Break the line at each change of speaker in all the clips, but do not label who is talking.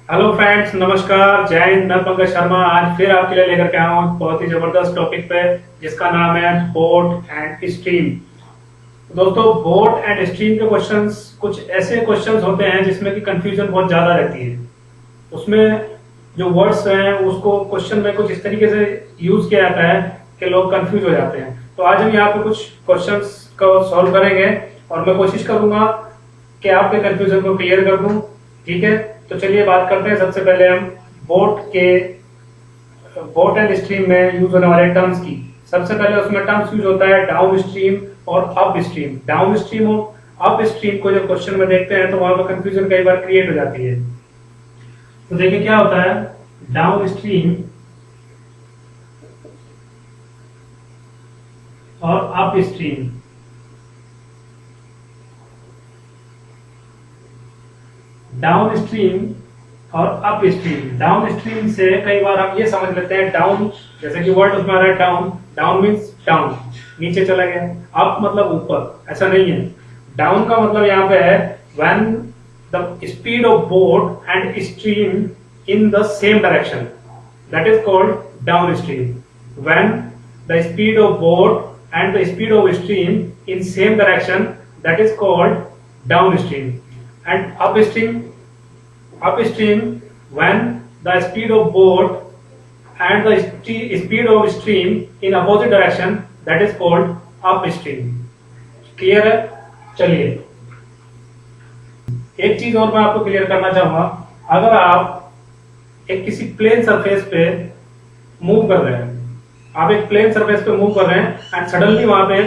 Hello friends, नमस्कार, जय हिंद। मैं पंकज शर्मा आज फिर आपके लिए लेकर के आया हूँ बहुत ही जबरदस्त टॉपिक पे, जिसका नाम है बोट एंड स्ट्रीम। दोस्तों, बोट एंड स्ट्रीम के क्वेश्चंस कुछ ऐसे क्वेश्चंस होते हैं जिसमें कि कंफ्यूजन बहुत ज्यादा रहती है। उसमें जो वर्ड्स हैं उसको क्वेश्चन में कुछ इस तरीके से यूज किया जाता है कि लोग कंफ्यूज हो जाते हैं। तो आज हम यहाँ पे कुछ क्वेश्चंस को सॉल्व करेंगे और मैं कोशिश करूंगा कि आपके कंफ्यूजन को क्लियर कर दूं। ठीक है, तो चलिए बात करते हैं। सबसे पहले हम बोट के बोट एंड स्ट्रीम में यूज होने वाले टर्म्स की। सबसे पहले उसमें टर्म्स यूज होता है डाउन स्ट्रीम और अप स्ट्रीम। डाउन स्ट्रीम और अप स्ट्रीम को जब क्वेश्चन में देखते हैं तो वहां पर कंफ्यूजन कई बार क्रिएट हो जाती है। तो देखिए क्या होता है, डाउन स्ट्रीम और अप स्ट्रीम। डाउन स्ट्रीम और अप स्ट्रीम। डाउन स्ट्रीम से कई बार हम ये समझ लेते हैं डाउन, जैसे कि वर्ड उसमें आ रहा है डाउन। डाउन मीन्स डाउन, नीचे चला गया। अप मतलब ऊपर, ऐसा नहीं है। डाउन का मतलब यहाँ पे है when the speed of boat and stream in the same direction, that is called down stream. When the speed of boat and the speed of stream in same direction, that is called down stream. And upstream when the speed of boat and the speed of stream in opposite direction, that is called upstream। Clear है? चलिए एक चीज और मैं आपको clear करना चाहूंगा। अगर आप एक किसी प्लेन सरफेस पे मूव कर रहे हैं, आप एक प्लेन सरफेस पे मूव कर रहे हैं एंड सडनली वहां पे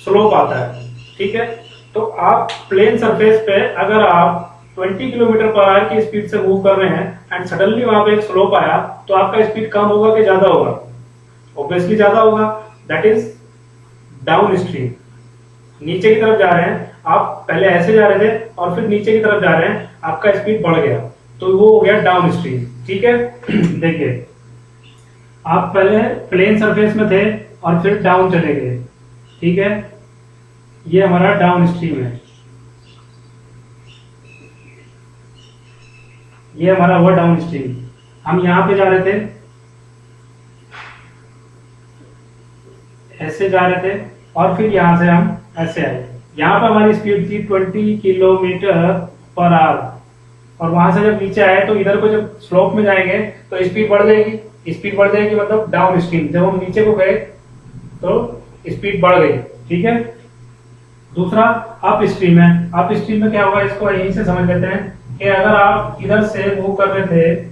स्लोप आता है, ठीक है? तो आप प्लेन सरफेस पे अगर आप 20 किलोमीटर पर आवर की स्पीड से मूव कर रहे हैं एंड सडनली वहां पे एक स्लोप आया, तो आपका स्पीड कम होगा कि ज्यादा होगा? ऑब्वियसली ज्यादा होगा। That is down stream. नीचे की तरफ जा रहे हैं, आप पहले ऐसे जा रहे थे और फिर नीचे की तरफ जा रहे हैं, आपका स्पीड बढ़ गया, तो वो हो गया डाउन स्ट्रीम। ठीक है देखिए, आप पहले प्लेन सरफेस में थे और फिर डाउन चले गए, ठीक है? ये हमारा डाउन स्ट्रीम है। ये हमारा हुआ डाउन स्ट्रीम। हम यहां पे जा रहे थे, ऐसे जा रहे थे और फिर यहां से हम ऐसे आए। यहां पर हमारी स्पीड थी 20 किलोमीटर पर आवर, और वहां से जब नीचे आए तो इधर को जब स्लोप में जाएंगे तो स्पीड बढ़ जाएगी। स्पीड बढ़ जाएगी मतलब डाउन स्ट्रीम। जब हम नीचे को गए तो स्पीड बढ़ गई, ठीक है? दूसरा अप स्ट्रीम है। अप स्ट्रीम में क्या होगा, इसको यहीं से समझ लेते हैं कि अगर आप इधर से मूव कर रहे थे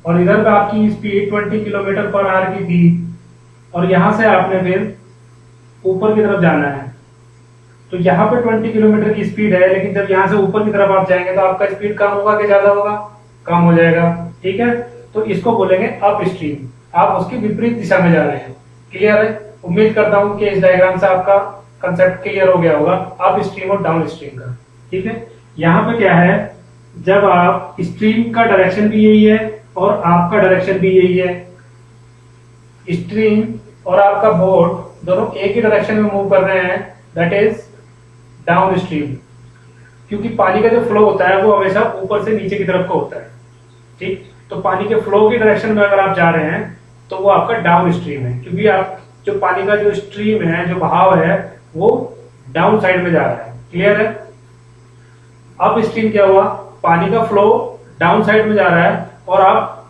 और इधर पे आपकी स्पीड 20 किलोमीटर पर आवर की थी और यहां से आपने फिर ऊपर की तरफ जाना है, तो यहाँ पे 20 किलोमीटर की स्पीड है, लेकिन जब यहाँ से ऊपर की तरफ आप जाएंगे तो आपका स्पीड कम होगा कि ज्यादा होगा? कम हो जाएगा, ठीक है? तो इसको बोलेंगे अप स्ट्रीम। आप उसकी विपरीत दिशा में जा रहे हैं। क्लियर है? उम्मीद करता हूं कि इस डायग्राम से आपका कंसेप्ट क्लियर हो गया होगा अप स्ट्रीम और डाउन स्ट्रीम का। ठीक है, यहाँ पे क्या है, जब आप स्ट्रीम का डायरेक्शन भी यही है और आपका डायरेक्शन भी यही है, स्ट्रीम और आपका बोट दोनों एक ही डायरेक्शन में मूव कर रहे हैं, दैट इज डाउन स्ट्रीम। क्योंकि पानी का जो फ्लो होता है वो हमेशा ऊपर से नीचे की तरफ को होता है, ठीक? तो पानी के फ्लो की डायरेक्शन में अगर आप जा रहे हैं तो वो आपका डाउन स्ट्रीम है, क्योंकि आप जो पानी का जो स्ट्रीम है, जो बहाव है, वो डाउन साइड में जा रहा है। क्लियर है? अप स्ट्रीम क्या हुआ, पानी का फ्लो डाउन साइड में जा रहा है और आप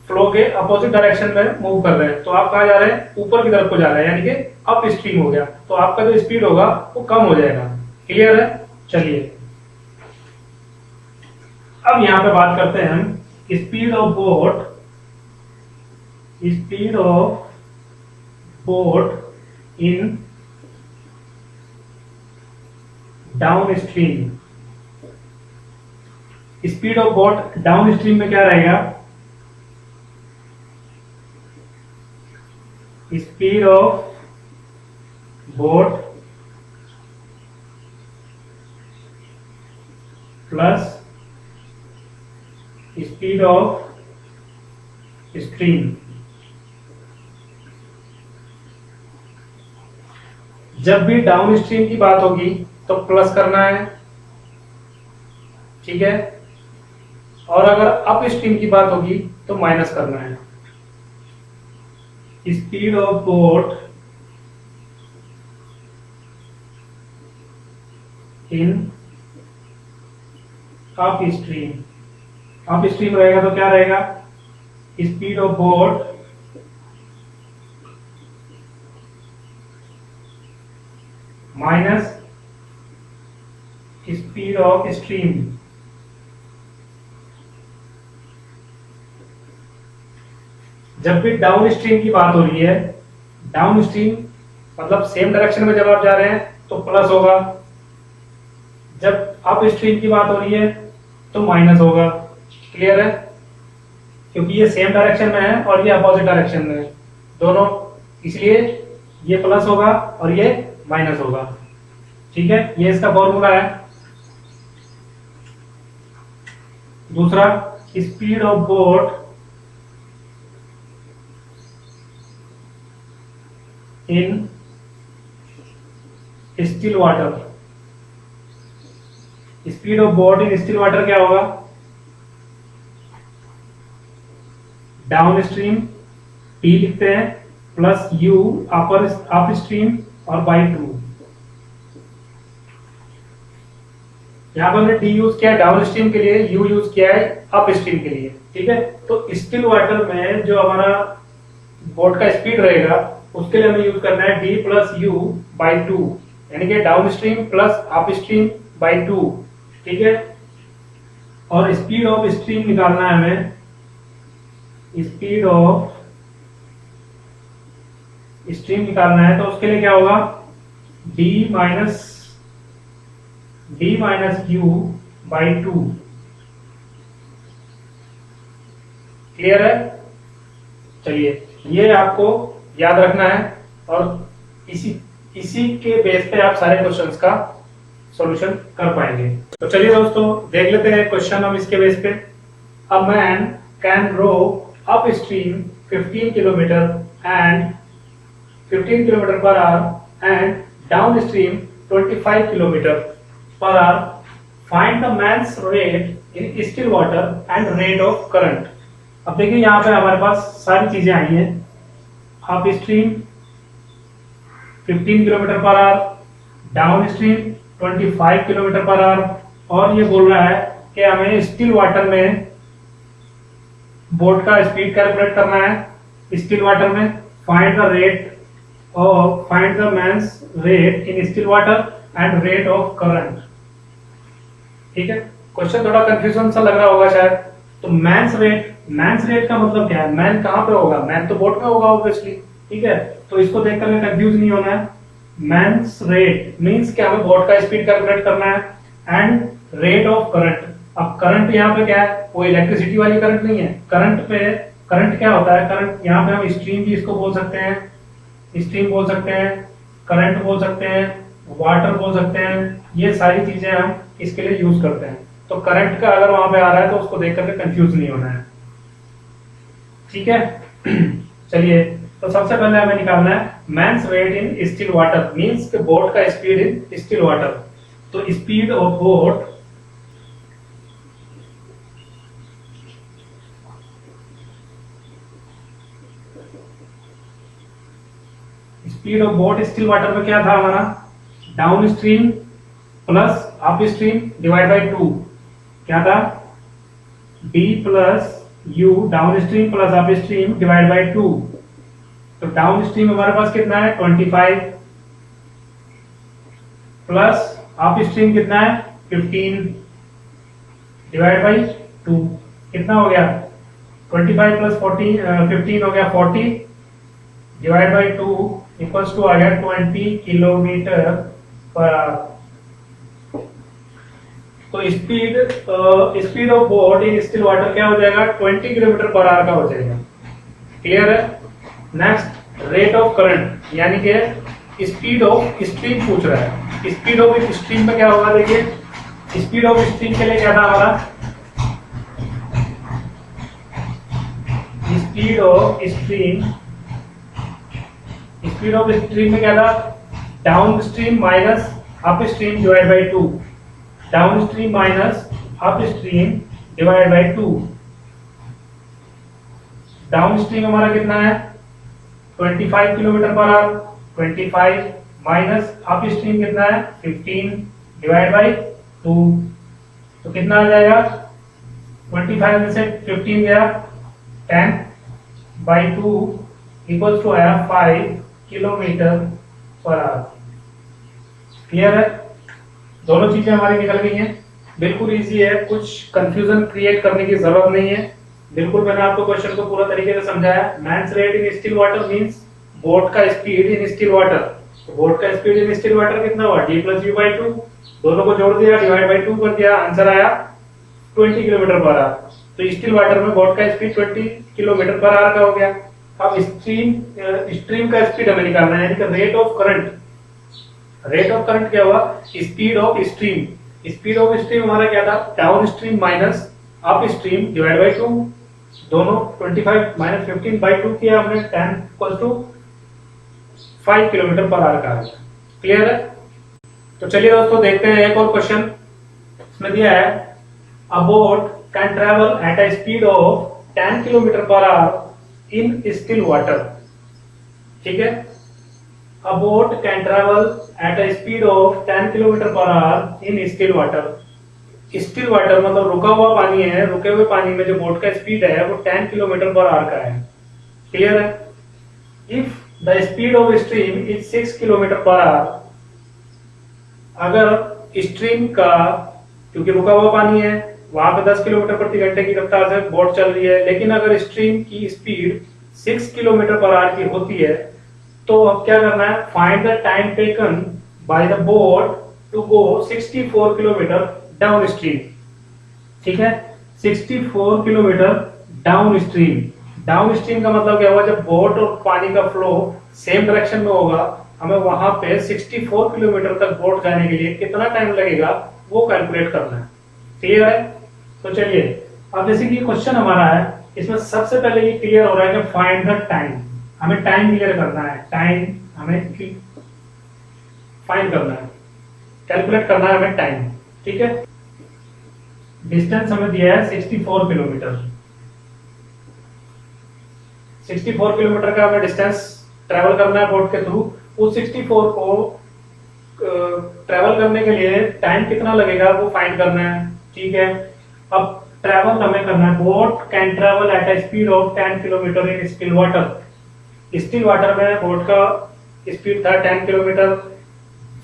फ्लो के अपोजिट डायरेक्शन में मूव कर रहे हैं, तो आप कहा जा रहे हैं, ऊपर की तरफ को जा रहे हैं, यानी कि अप स्ट्रीम हो गया। तो आपका जो स्पीड होगा वो कम हो जाएगा। क्लियर है? चलिए अब यहां पे बात करते हैं हम speed of boat. Speed of boat in down stream. Speed of boat down stream में क्या रहेगा, speed of boat plus speed of stream. जब भी डाउन स्ट्रीम की बात होगी तो प्लस करना है, ठीक है। और अगर अप स्ट्रीम की बात होगी तो माइनस करना है। Speed of boat in up stream, up stream रहेगा तो क्या रहेगा, speed of boat minus speed of stream. जब भी डाउन स्ट्रीम की बात हो रही है, डाउन स्ट्रीम मतलब सेम डायरेक्शन में जब आप जा रहे हैं तो प्लस होगा, जब अप स्ट्रीम की बात हो रही है तो माइनस होगा। क्लियर है? क्योंकि ये सेम डायरेक्शन में है और ये अपोजिट डायरेक्शन में है दोनों, इसलिए ये प्लस होगा और ये माइनस होगा। ठीक है, ये इसका फॉर्मूला है। दूसरा, speed of boat in still water, speed of boat in still water क्या होगा, डाउन स्ट्रीम टी लिखते हैं plus you upper up stream और बाई 2। यहां पर हमने टी यूज किया है डाउन स्ट्रीम के लिए, यू यूज किया है अप स्ट्रीम के लिए। ठीक है, तो स्टिल वाटर में जो हमारा बोट का स्पीड रहेगा उसके लिए हमें यूज करना है डी प्लस यू बाई 2, यानी कि down stream plus up stream by 2। ठीक है, और स्पीड ऑफ स्ट्रीम निकालना है हमें, स्पीड ऑफ स्ट्रीम निकालना है तो उसके लिए क्या होगा, D minus you by 2। Clear है? चलिए, ये आपको याद रखना है और इसी के बेस पे आप सारे क्वेश्चंस का सॉल्यूशन कर पाएंगे। तो चलिए दोस्तों, देख लेते हैं क्वेश्चन हम इसके बेस पे। A man can row upstream 15 kilometre and 15 kilometre per hour and downstream 25 kilometre per hour. Find the man's rate in still water and rate of current. अब देखिए यहाँ पे हमारे पास सारी चीजें आई हैं। Upstream 15 kilometre per hour, downstream 25 kilometre per hour, और ये बोल रहा है कि हमें स्टिल वाटर में बोट का स्पीड कैलकुलेट करना है। स्टिल वाटर में फाइंड द रेट और find the man's rate in still water and rate of current. ठीक है, क्वेश्चन थोड़ा कंफ्यूजन सा लग रहा होगा शायद। तो मैन्स रेट का मतलब क्या है, मैन कहां पे होगा, मैन तो बोट में होगा ऑब्वियसली। ठीक है, तो इसको देख करके कंफ्यूज नहीं होना है। मैन्स रेट मींस कि हमें बोट का स्पीड कैलकुलेट करना है एंड रेट ऑफ करंट। अब करंट यहाँ पे क्या है, वो इलेक्ट्रिसिटी वाली करंट नहीं है। करंट क्या होता है, करंट यहाँ पे हम स्ट्रीम भी इसको बोल सकते हैं, स्ट्रीम बोल सकते हैं, करंट बोल सकते हैं, वाटर बोल सकते हैं। ये सारी चीजें हम इसके लिए यूज करते हैं। तो करंट का अगर वहां पे आ रहा है तो उसको देख करके कंफ्यूज नहीं होना है। ठीक है, चलिए, तो सबसे पहले हमें निकालना है man's rate in still water, means के बोट का स्पीड इन स्टिल वाटर। तो speed of boat still water में क्या था हमारा, downstream plus upstream divide by 2। क्या था, D plus U downstream plus upstream divide by 2। तो डाउन स्ट्रीम हमारे पास कितना है 25 प्लस अप स्ट्रीम कितना है 15 डिवाइड बाई 2। कितना हो गया 25 प्लस 15 हो गया 40 डिवाइड बाई 2 इक्वल्स टू आ गया 20 किलोमीटर पर आवर। तो speed of boat in still water क्या हो जाएगा 20 किलोमीटर पर आवर का हो जाएगा। क्लियर है? नेक्स्ट, रेट ऑफ करंट यानी कि स्पीड ऑफ स्ट्रीम पूछ रहा है। स्पीड ऑफ स्ट्रीम में क्या होगा, देखिए स्पीड ऑफ स्ट्रीम के लिए क्या था हमारा, स्पीड ऑफ स्ट्रीम में क्या था, down stream minus up stream divide by 2। Down stream minus up stream divide by 2। Down stream हमारा कितना है 25 kilometre per our. 25 minus up stream कितना है 15 डिवाइड बाई 2। तो कितना आ जाएगा 25 में से 15 गया 10 बाई 2 इक्वल्स टू आया 5 किलोमीटर पर आवर। क्लियर है, दोनों चीजें हमारी निकल गई हैं। बिल्कुल इजी है, कुछ कंफ्यूजन क्रिएट करने की जरूरत नहीं है। बिल्कुल मैंने आपको क्वेश्चन को पूरा तरीके से समझाया। Man's rate in still water means boat का स्पीड इन स्टिल वाटर। तो बोट का स्पीड इन स्टिल वाटर कितना हुआ d प्लस u बाई 2। दोनों को जोड़ दिया डिवाइड बाई 2 कर दिया, आंसर आया 20 किलोमीटर पर आवर। तो स्टिल वाटर में बोट का स्पीड 20 किलोमीटर पर आवर का हो गया। अब स्ट्रीम का स्पीड हमें निकालना है, यानी कि rate of current. Rate of current क्या हुआ speed of stream. Speed of stream हमारा क्या था down stream minus up stream divide by 2। दोनों 25 माइनस 15 बाई 2 किया हमने, 10 equal to 5 kilometre per hour का। क्लियर है, तो चलिए दोस्तों देखते हैं एक और क्वेश्चन। इसमें दिया है a boat can travel at a speed of 10 kilometre per our in still water. ठीक है, a boat can travel at a speed of 10 km per hour in still water। Still water मतलब रुका हुआ पानी है, रुके हुए पानी में जो बोट का स्पीड है वो 10 किलोमीटर पर आवर का है। क्लियर है, if the speed of stream is 6 kilometre per our. अगर स्ट्रीम का, क्योंकि रुका हुआ पानी है वहां पे 10 किलोमीटर प्रति घंटे की रफ्तार से बोट चल रही है, लेकिन अगर स्ट्रीम की स्पीड 6 किलोमीटर पर आवर की होती है तो अब क्या करना है find the time taken by the boat to go 64 kilometre downstream. ठीक है, 64 kilometre downstream. Downstream का मतलब क्या हुआ जब बोट और पानी का फ्लो सेम डायरेक्शन में होगा, हमें वहां पे 64 किलोमीटर तक बोट जाने के लिए कितना टाइम लगेगा वो कैलकुलेट करना है। क्लियर है, तो चलिए अब जैसे कि क्वेश्चन हमारा है, इसमें सबसे पहले ये क्लियर हो रहा है कि फाइंड द टाइम। हमें टाइम क्लियर करना है, टाइम हमें फाइंड करना है, कैलकुलेट करना है हमें टाइम। ठीक है, डिस्टेंस हमें दिया है 64 किलोमीटर। 64 किलोमीटर का हमें डिस्टेंस ट्रेवल करना है बोट के थ्रू। उस 64 को ट्रेवल करने के लिए टाइम कितना लगेगा वो फाइंड करना है। ठीक है, अब ट्रेवल हमें करना है, boat can travel at a speed of 10 kilometre in still water. Still water में बोट का स्पीड था 10 किलोमीटर।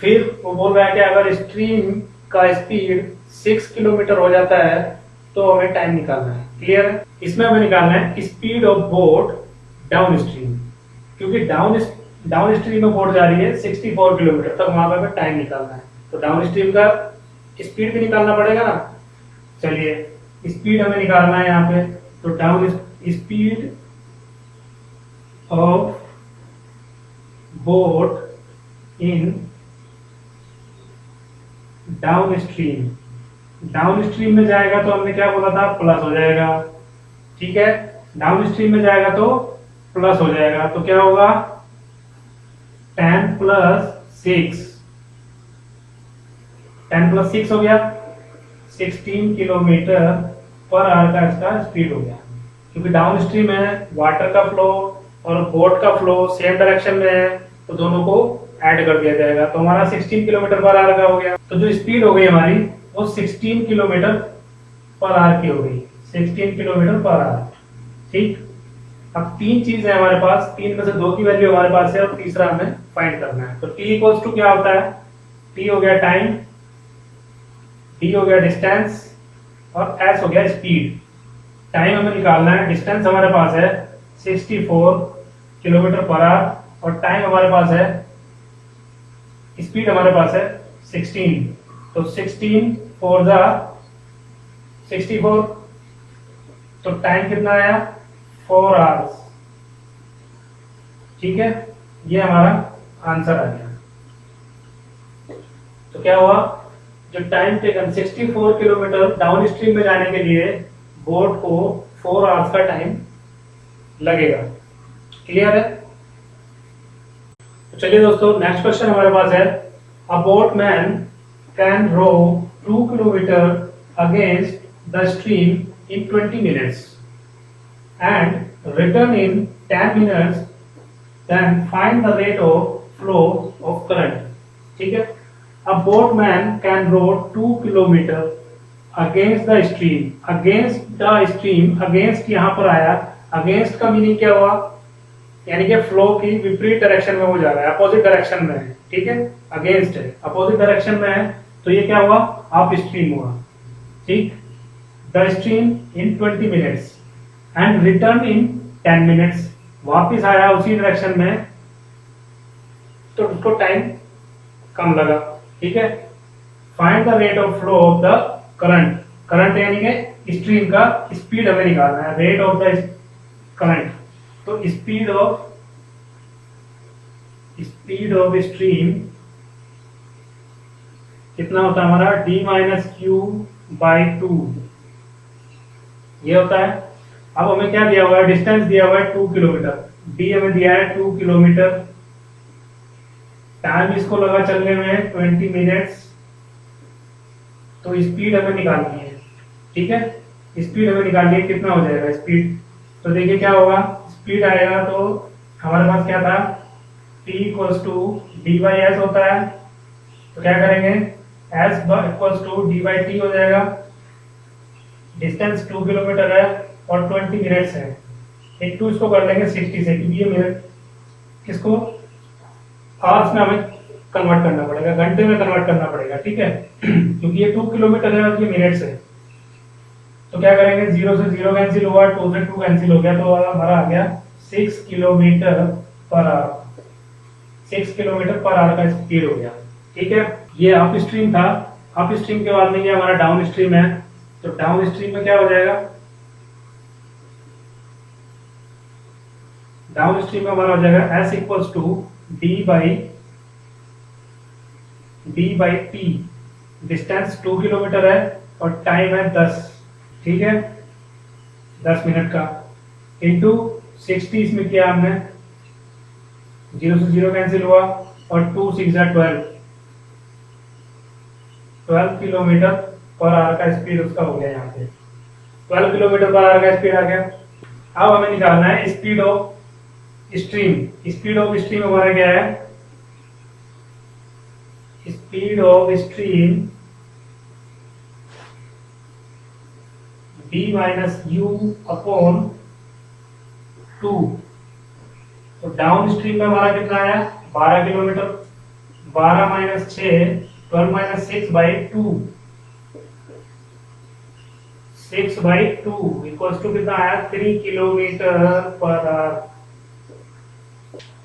फिर वो बोल रहा है कि अगर स्ट्रीम का स्पीड 6 किलोमीटर हो जाता है तो हमें टाइम निकालना है। क्लियर है, इसमें हमें निकालना है speed of boat down stream, क्योंकि डाउन स्ट्रीम में बोट जा रही है 64 किलोमीटर तक, वहां पर हमें टाइम निकालना है। तो डाउन स्ट्रीम का स्पीड भी निकालना पड़ेगा ना। चलिए स्पीड हमें निकालना है यहाँ पे, तो down speed of boat in down stream. Downstream में जाएगा तो हमने क्या बोला था प्लस हो जाएगा। ठीक है, डाउन स्ट्रीम में जाएगा तो प्लस हो जाएगा, तो क्या होगा 10 प्लस 6, 10 प्लस 6 हो गया 16 किलोमीटर पर आवर का इसका स्पीड हो गया। क्योंकि डाउन स्ट्रीम है, वाटर का फ्लो और बोट का फ्लो सेम डायरेक्शन में है, तो दोनों को ऐड कर दिया जाएगा, तो हमारा 16 किलोमीटर पर आवर का हो गया। तो जो स्पीड हो गई हमारी वो 16 किलोमीटर पर आवर की हो गई, 16 किलोमीटर पर आवर। ठीक, अब तीन चीज है हमारे पास, तीन में से दो की वैल्यू हमारे पास है और तीसरा हमें फाइंड करना है। तो t इक्वल्स टू क्या होता है, t हो गया टाइम, d हो गया डिस्टेंस और s हो गया स्पीड। टाइम हमें निकालना है, डिस्टेंस हमारे पास है 64 किलोमीटर पर आवर और टाइम हमारे पास है, स्पीड हमारे पास है 16। तो 16 4 जा 64, तो टाइम कितना आया 4 आवर्स। ठीक है, ये हमारा आंसर आ गया। तो क्या हुआ, जो time taken 64 kilometre downstream में जाने के लिए बोट को 4 आवर्स का टाइम लगेगा। क्लियर है, तो चलिए दोस्तों नेक्स्ट क्वेश्चन हमारे पास है, a boatman can row 2 kilometre against the stream in 20 minutes and return in 10 minutes, then find the rate of flow of current. ठीक है, a boatman can row 2 kilometre against the stream. against the stream, against यहाँ पर आया, against का meaning क्या हुआ, यानी कि फ्लो की विपरीत डायरेक्शन में वो जा रहा है, अपोजिट डायरेक्शन में है, ठीक है, अगेंस्ट है, अपोजिट डायरेक्शन में है, तो ये क्या हुआ, अप स्ट्रीम हुआ, ठीक, the stream in 20 minutes and return in 10 minutes, वापिस आया उसी डायरेक्शन में, तो उसको टाइम कम लगा, ठीक है। Find the rate of flow of the current, current यानी कि स्ट्रीम का स्पीड हमें निकालना है, रेट ऑफ द करंट, तो स्पीड ऑफ स्ट्रीम कितना होता है हमारा, d माइनस क्यू बाई 2, ये होता है। अब हमें क्या दिया हुआ है, डिस्टेंस दिया हुआ है 2 किलोमीटर, d हमें दिया है 2 किलोमीटर, टाइम इसको लगा चलने में 20 मिनट्स, तो स्पीड हमें निकालनी है, ठीक है, स्पीड हमें निकालनी है, कितना हो जाएगा स्पीड, तो देखिए क्या होगा, स्पीड आएगा तो हमारे पास क्या था, p equals to D by S होता है, तो क्या करेंगे, s equals to D by T हो जाएगा, डिस्टेंस 2 किलोमीटर है और 20 मिनट्स है, एक टू इसको कर लेंगे 60 से, क्योंकि ये मिनट किसको आवर्स में हमें कन्वर्ट करना पड़ेगा, घंटे में कन्वर्ट करना पड़ेगा, ठीक है, क्योंकि ये 2 किलोमीटर है और ये मिनट्स है, तो क्या करेंगे, 0 से 0 कैंसिल हुआ, 2 से 2 कैंसिल हो गया, तो हमारा आ गया 6 kilometre per our, 6 kilometre per hour का स्पीड हो गया, ठीक है। ये अप स्ट्रीम था, अप स्ट्रीम के बाद में ये हमारा डाउन स्ट्रीम है, तो डाउन स्ट्रीम में क्या हो जाएगा, डाउन स्ट्रीम में हमारा हो जाएगा s equals to D by T, distance 2 kilometre है और टाइम है 10, ठीक है, 10 मिनट का, इंटू 60 इसमें किया हमने, 0 से 0 कैंसिल हुआ और 2 6 12 किलोमीटर पर आवर का स्पीड उसका हो गया, यहाँ पे 12 किलोमीटर पर आवर का स्पीड आ गया। अब हमें निकालना है speed of stream, speed of stream हमारा क्या है, speed of stream d minus U upon 2, तो डाउन स्ट्रीम में हमारा कितना आया, 12 kilometre, 12 minus 6, 12 minus 6 by 2, 6 by 2 equals to कितना आया, 3 किलोमीटर पर आवर,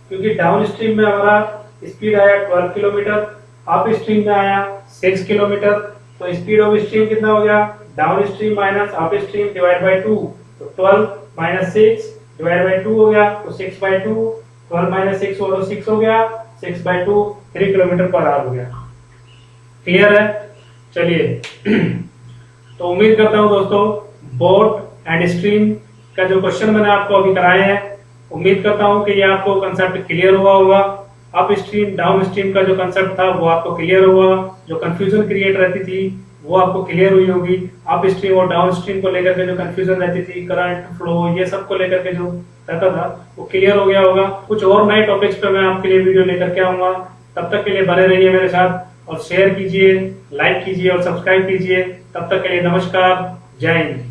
क्योंकि डाउन स्ट्रीम में हमारा स्पीड आया 12 किलोमीटर, अप स्ट्रीम में आया 6 किलोमीटर, तो स्पीड ऑफ स्ट्रीम कितना हो गया, down stream minus up stream divide by 2, तो 12 माइनस 6 डिवाइड बाई 2 हो गया, तो 6 बाई 2, 12 माइनस 6 हो तो 6 हो गया, 6 बाई 2 3 किलोमीटर पर आवर हो गया, क्लियर है। चलिए तो उम्मीद करता हूँ दोस्तों बोट एंड स्ट्रीम का जो क्वेश्चन मैंने आपको अभी कराए हैं, उम्मीद करता हूँ कि ये आपको कंसेप्ट क्लियर हुआ होगा, अप स्ट्रीम डाउन स्ट्रीम का जो कंसेप्ट था वो आपको क्लियर हुआ, जो कंफ्यूजन क्रिएट रहती थी वो आपको क्लियर हुई होगी, अप स्ट्रीम और डाउन स्ट्रीम को लेकर के जो कंफ्यूजन रहती थी, करंट फ्लो ये सब को लेकर के जो रहता था वो क्लियर हो गया होगा। कुछ और नए टॉपिक्स पे मैं आपके लिए वीडियो लेकर के आऊंगा, तब तक के लिए बने रहिए मेरे साथ और शेयर कीजिए, लाइक कीजिए और सब्सक्राइब कीजिए। तब तक के लिए नमस्कार, जय हिंद।